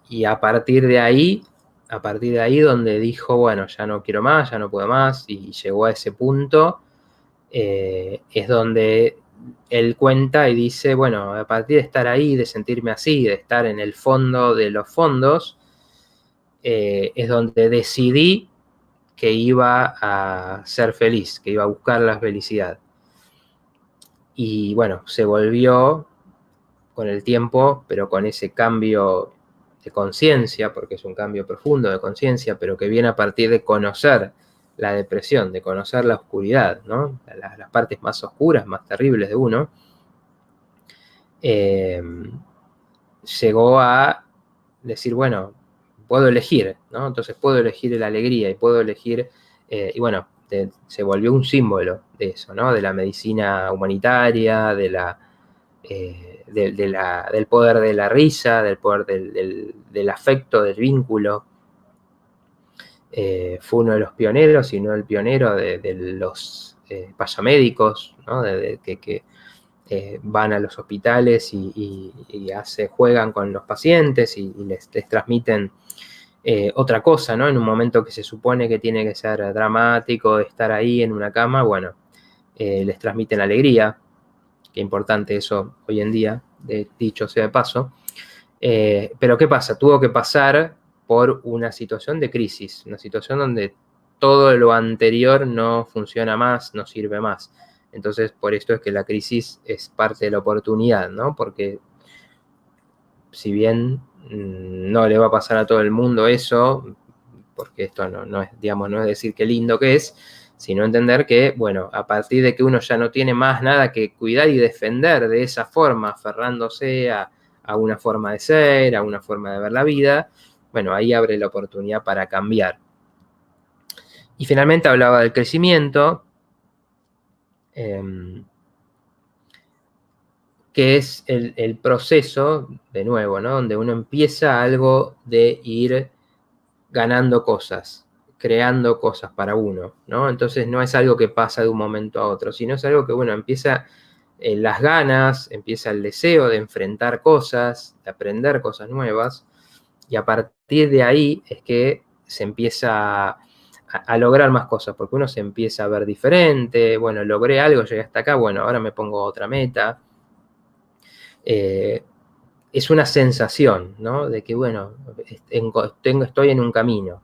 y a partir de ahí donde dijo, bueno, ya no quiero más, ya no puedo más, y llegó a ese punto, es donde él cuenta y dice, bueno, a partir de estar ahí, de sentirme así, de estar en el fondo de los fondos, es donde decidí que iba a ser feliz, que iba a buscar la felicidad. Y bueno, se volvió con el tiempo, pero con ese cambio de conciencia, porque es un cambio profundo de conciencia, pero que viene a partir de conocer la depresión, de conocer la oscuridad, ¿no? Las partes más oscuras, más terribles de uno, llegó a decir, bueno, puedo elegir, ¿no? Entonces puedo elegir la alegría y puedo elegir, y bueno, se volvió un símbolo de eso, ¿no? De la medicina humanitaria, del poder de la risa, del poder del afecto, del vínculo. Fue uno de los pioneros, y no el pionero de los payamédicos, ¿no? Que van a los hospitales y juegan con los pacientes y les transmiten otra cosa, ¿no? En un momento que se supone que tiene que ser dramático, estar ahí en una cama, bueno, les transmiten alegría. Qué importante eso hoy en día, dicho sea de paso. Pero ¿qué pasa? Tuvo que pasar por una situación de crisis, una situación donde todo lo anterior no funciona más, no sirve más. Entonces, por esto es que la crisis es parte de la oportunidad, ¿no? Porque si bien no le va a pasar a todo el mundo eso, porque esto no es, digamos, no es decir qué lindo que es, sino entender que, bueno, a partir de que uno ya no tiene más nada que cuidar y defender de esa forma, aferrándose a una forma de ser, a una forma de ver la vida, bueno, ahí abre la oportunidad para cambiar. Y finalmente hablaba del crecimiento, que es el proceso, de nuevo, ¿no? Donde uno empieza algo de ir ganando cosas, creando cosas para uno, ¿no? Entonces no es algo que pasa de un momento a otro, sino es algo que, bueno, empieza las ganas, empieza el deseo de enfrentar cosas, de aprender cosas nuevas, y a partir de ahí es que se empieza a lograr más cosas, porque uno se empieza a ver diferente. Bueno, logré algo, llegué hasta acá, bueno, ahora me pongo otra meta. Es una sensación, ¿no? De que, bueno, estoy en un camino,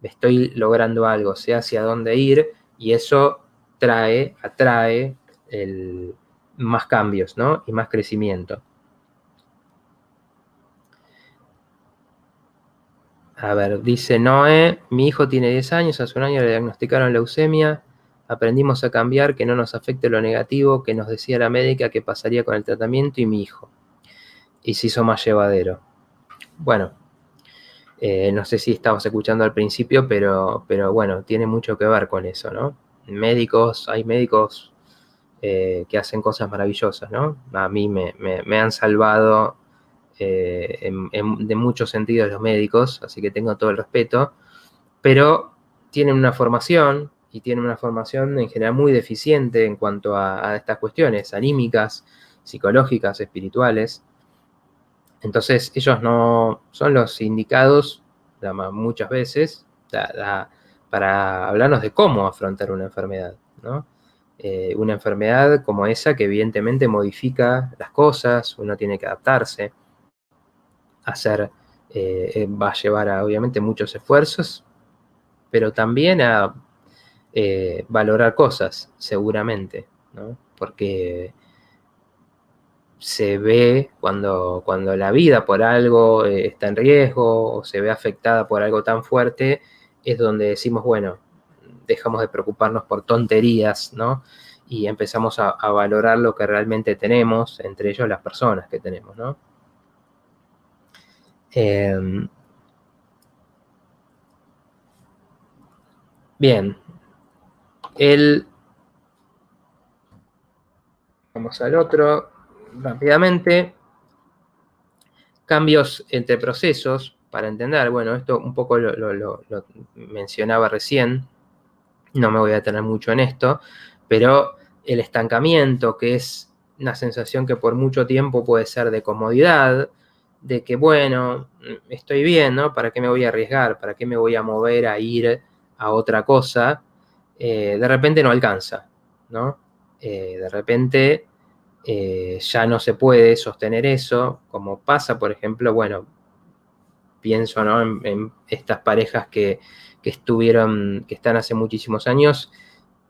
estoy logrando algo, sé hacia dónde ir, y eso atrae más cambios, ¿no? Y más crecimiento. A ver, dice Noé, mi hijo tiene 10 años, hace un año le diagnosticaron leucemia, aprendimos a cambiar, que no nos afecte lo negativo, que nos decía la médica que pasaría con el tratamiento, y mi hijo. Y se hizo más llevadero. Bueno, no sé si estabas escuchando al principio, pero bueno, tiene mucho que ver con eso, ¿no? Hay médicos que hacen cosas maravillosas, ¿no? A mí me han salvado de muchos sentidos los médicos, así que tengo todo el respeto, pero tienen una formación, y tienen una formación en general muy deficiente en cuanto a estas cuestiones anímicas, psicológicas, espirituales. Entonces ellos no son los indicados muchas veces para hablarnos de cómo afrontar una enfermedad, ¿no? Una enfermedad como esa, que evidentemente modifica las cosas, uno tiene que adaptarse. va a llevar a, obviamente, muchos esfuerzos, pero también a valorar cosas, seguramente, ¿no? Porque se ve cuando la vida por algo está en riesgo o se ve afectada por algo tan fuerte, es donde decimos, bueno, dejamos de preocuparnos por tonterías, ¿no? Y empezamos a valorar lo que realmente tenemos, entre ellos las personas que tenemos, ¿no? Bien, vamos al otro rápidamente. Cambios entre procesos para entender, bueno, esto un poco lo mencionaba recién, no me voy a detener mucho en esto, pero el estancamiento, que es una sensación que por mucho tiempo puede ser de comodidad, de que, bueno, estoy bien, ¿no? ¿Para qué me voy a arriesgar? ¿Para qué me voy a mover a ir a otra cosa? De repente no alcanza, ¿no? De repente ya no se puede sostener eso, como pasa, por ejemplo, bueno, pienso, ¿no? en estas parejas que están hace muchísimos años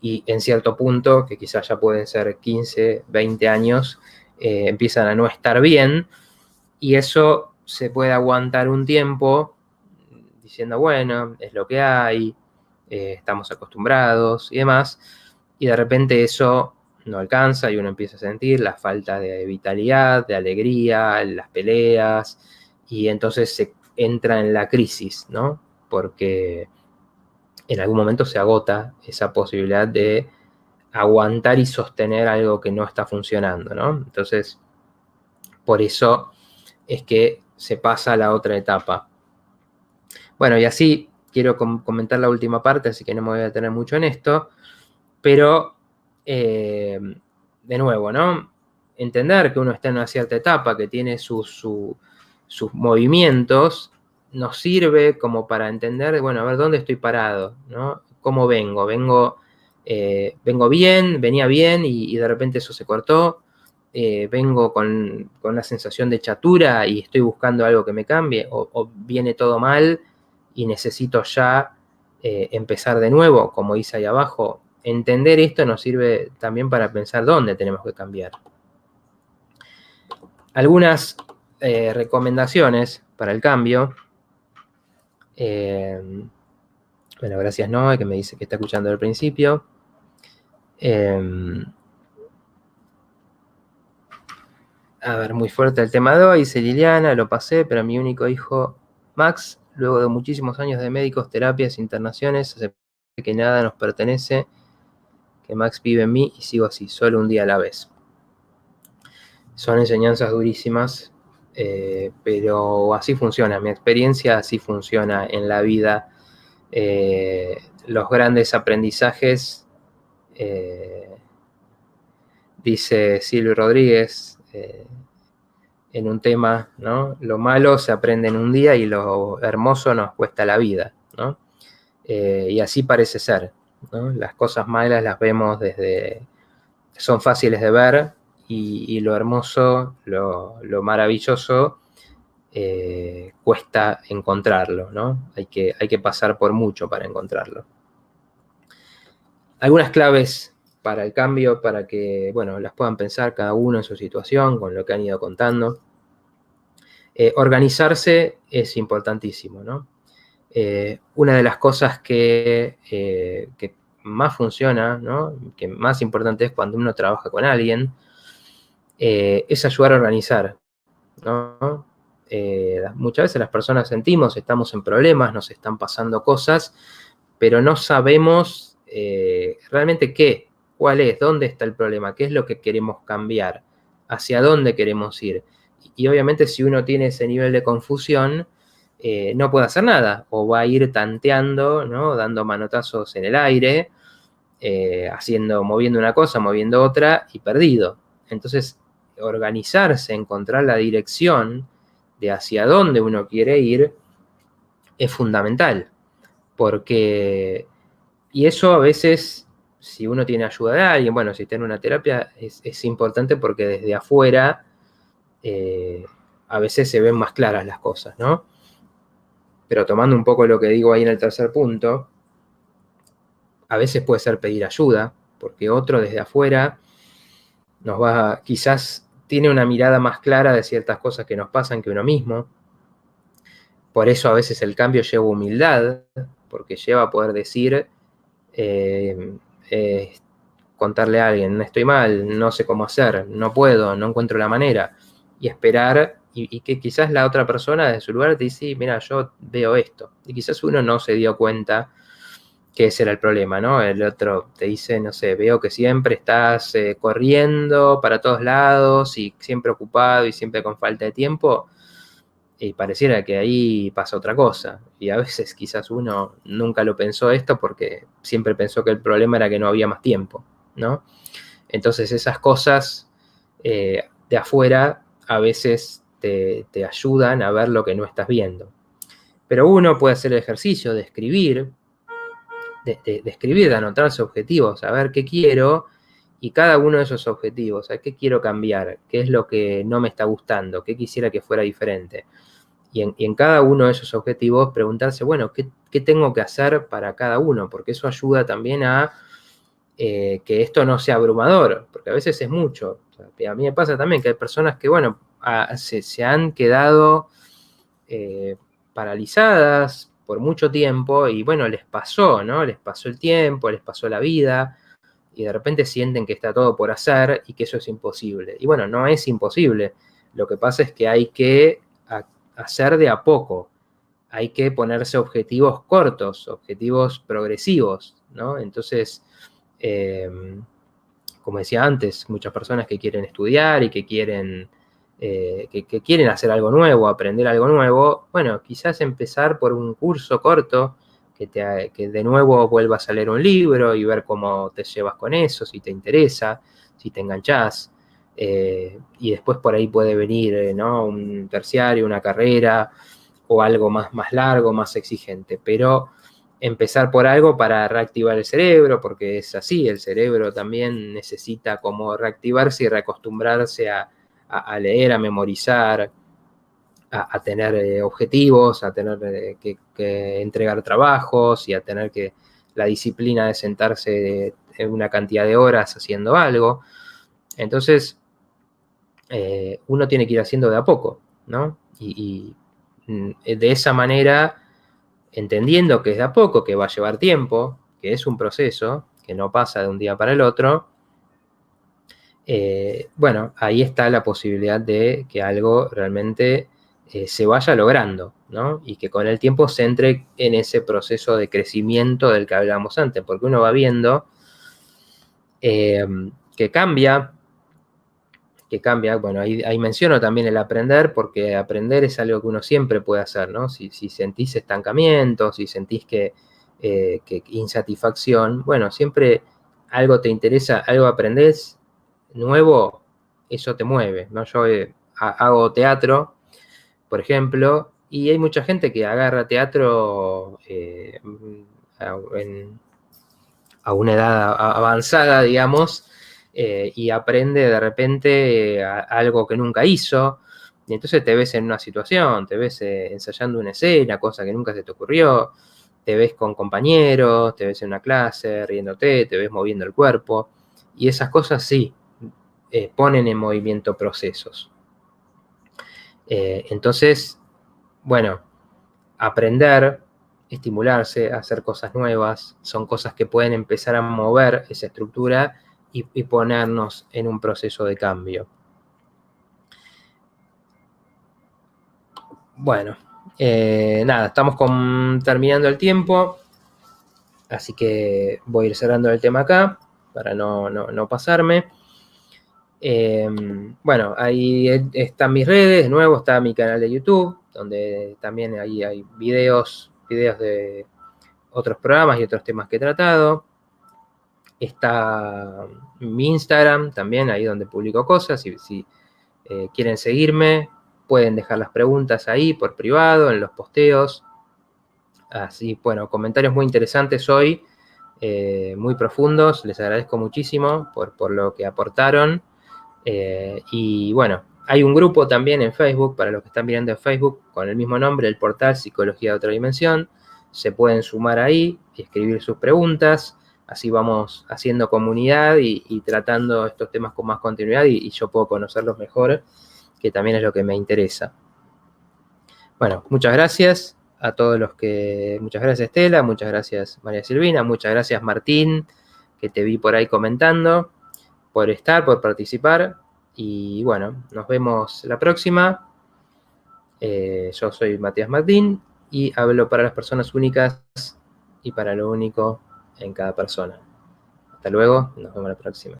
y en cierto punto, que quizás ya pueden ser 15, 20 años, empiezan a no estar bien y eso se puede aguantar un tiempo diciendo, bueno, es lo que hay, estamos acostumbrados y demás, y de repente eso no alcanza y uno empieza a sentir la falta de vitalidad, de alegría, las peleas, y entonces se entra en la crisis, ¿no? Porque en algún momento se agota esa posibilidad de aguantar y sostener algo que no está funcionando, ¿no? Entonces, por eso es que se pasa a la otra etapa. Bueno, y así quiero comentar la última parte, así que no me voy a detener mucho en esto, pero de nuevo, ¿no? Entender que uno está en una cierta etapa, que tiene sus movimientos, nos sirve como para entender, bueno, a ver, ¿dónde estoy parado? ¿No? ¿Cómo vengo? Vengo bien, venía bien y de repente eso se cortó. Vengo con la sensación de chatura y estoy buscando algo que me cambie, o viene todo mal y necesito ya empezar de nuevo, como dice ahí abajo. Entender esto nos sirve también para pensar dónde tenemos que cambiar. Algunas recomendaciones para el cambio. Bueno, gracias Noé, que me dice que está escuchando al principio. A ver, muy fuerte el tema de hoy, dice Liliana, lo pasé, pero mi único hijo, Max, luego de muchísimos años de médicos, terapias, internaciones, acepté que nada nos pertenece, que Max vive en mí y sigo así, solo un día a la vez. Son enseñanzas durísimas, pero así funciona, mi experiencia así funciona en la vida. Los grandes aprendizajes, dice Silvio Rodríguez, en un tema, ¿no? Lo malo se aprende en un día y lo hermoso nos cuesta la vida, ¿no? Y así parece ser, ¿no? Las cosas malas las vemos son fáciles de ver y lo hermoso, lo maravilloso, cuesta encontrarlo, ¿no? Hay que pasar por mucho para encontrarlo. Algunas claves para el cambio, para que, bueno, las puedan pensar cada uno en su situación, con lo que han ido contando. Organizarse es importantísimo, ¿no? Una de las cosas que más funciona, ¿no? Que más importante es cuando uno trabaja con alguien, es ayudar a organizar, ¿no? Muchas veces las personas sentimos, estamos en problemas, nos están pasando cosas, pero no sabemos realmente qué, cuál es, dónde está el problema, qué es lo que queremos cambiar, hacia dónde queremos ir. Y obviamente si uno tiene ese nivel de confusión, no puede hacer nada, o va a ir tanteando, ¿no? Dando manotazos en el aire, moviendo una cosa, moviendo otra, y perdido. Entonces, organizarse, encontrar la dirección de hacia dónde uno quiere ir, es fundamental. Porque, y eso a veces, si uno tiene ayuda de alguien, bueno, si está en una terapia, es importante porque desde afuera a veces se ven más claras las cosas, ¿no? Pero tomando un poco lo que digo ahí en el tercer punto, a veces puede ser pedir ayuda, porque otro desde afuera quizás tiene una mirada más clara de ciertas cosas que nos pasan que uno mismo. Por eso a veces el cambio lleva humildad, porque lleva a poder decir, contarle a alguien, estoy mal, no sé cómo hacer, no puedo, no encuentro la manera, y esperar, y que quizás la otra persona de su lugar te dice, mira, yo veo esto, y quizás uno no se dio cuenta que ese era el problema, ¿no? El otro te dice, no sé, veo que siempre estás corriendo para todos lados y siempre ocupado y siempre con falta de tiempo, y pareciera que ahí pasa otra cosa. Y a veces quizás uno nunca lo pensó esto porque siempre pensó que el problema era que no había más tiempo, ¿no? Entonces esas cosas de afuera a veces te ayudan a ver lo que no estás viendo. Pero uno puede hacer el ejercicio de escribir, de anotarse objetivos, a ver qué quiero, y cada uno de esos objetivos, a qué quiero cambiar, qué es lo que no me está gustando, qué quisiera que fuera diferente. Y en cada uno de esos objetivos preguntarse, bueno, ¿qué tengo que hacer para cada uno? Porque eso ayuda también a que esto no sea abrumador, porque a veces es mucho. O sea, a mí me pasa también que hay personas que, bueno, se han quedado paralizadas por mucho tiempo y, bueno, les pasó, ¿no? Les pasó el tiempo, les pasó la vida y de repente sienten que está todo por hacer y que eso es imposible. Y bueno, no es imposible. Lo que pasa es que hay que hacer de a poco. Hay que ponerse objetivos cortos, objetivos progresivos, ¿no? Entonces, como decía antes, muchas personas que quieren estudiar y que quieren hacer algo nuevo, aprender algo nuevo, bueno, quizás empezar por un curso corto, que de nuevo vuelvas a leer un libro y ver cómo te llevas con eso, si te interesa, si te enganchás. Y después por ahí puede venir, ¿no? Un terciario, una carrera o algo más largo, más exigente. Pero empezar por algo para reactivar el cerebro, porque es así, el cerebro también necesita como reactivarse y reacostumbrarse a leer, a memorizar, a tener objetivos, a tener que entregar trabajos y a tener la disciplina de sentarse en una cantidad de horas haciendo algo. Entonces, uno tiene que ir haciendo de a poco, ¿no? Y de esa manera, entendiendo que es de a poco, que va a llevar tiempo, que es un proceso, que no pasa de un día para el otro, bueno, ahí está la posibilidad de que algo realmente se vaya logrando, ¿no? Y que con el tiempo se entre en ese proceso de crecimiento del que hablábamos antes, porque uno va viendo que cambia, bueno, ahí menciono también el aprender, porque aprender es algo que uno siempre puede hacer, ¿no? Si sentís estancamiento, si sentís que insatisfacción, bueno, siempre algo te interesa, algo aprendés nuevo, eso te mueve, ¿no? Yo hago teatro, por ejemplo, y hay mucha gente que agarra teatro a una edad avanzada, digamos, y aprende de repente algo que nunca hizo, y entonces te ves en una situación, te ves ensayando una escena, cosa que nunca se te ocurrió, te ves con compañeros, te ves en una clase riéndote, te ves moviendo el cuerpo, y esas cosas sí, ponen en movimiento procesos. Entonces, bueno, aprender, estimularse, hacer cosas nuevas, son cosas que pueden empezar a mover esa estructura y ponernos en un proceso de cambio. Bueno, nada, estamos terminando el tiempo, así que voy a ir cerrando el tema acá para no pasarme. Bueno, ahí están mis redes, de nuevo está mi canal de YouTube, donde también ahí hay videos de otros programas y otros temas que he tratado. Está mi Instagram también, ahí donde publico cosas. Si quieren seguirme, pueden dejar las preguntas ahí por privado, en los posteos. Así, bueno, comentarios muy interesantes hoy, muy profundos. Les agradezco muchísimo por lo que aportaron. Y bueno, Hay un grupo también en Facebook, para los que están mirando en Facebook, con el mismo nombre, el portal Psicología de Otra Dimensión. Se pueden sumar ahí y escribir sus preguntas. Así vamos haciendo comunidad y tratando estos temas con más continuidad y yo puedo conocerlos mejor, que también es lo que me interesa. Bueno, muchas gracias a todos los que... Muchas gracias, Estela, muchas gracias, María Silvina, muchas gracias, Martín, que te vi por ahí comentando, por estar, por participar. Y bueno, nos vemos la próxima. Yo soy Matías Martín y hablo para las personas únicas y para lo único en cada persona. Hasta luego, nos vemos la próxima.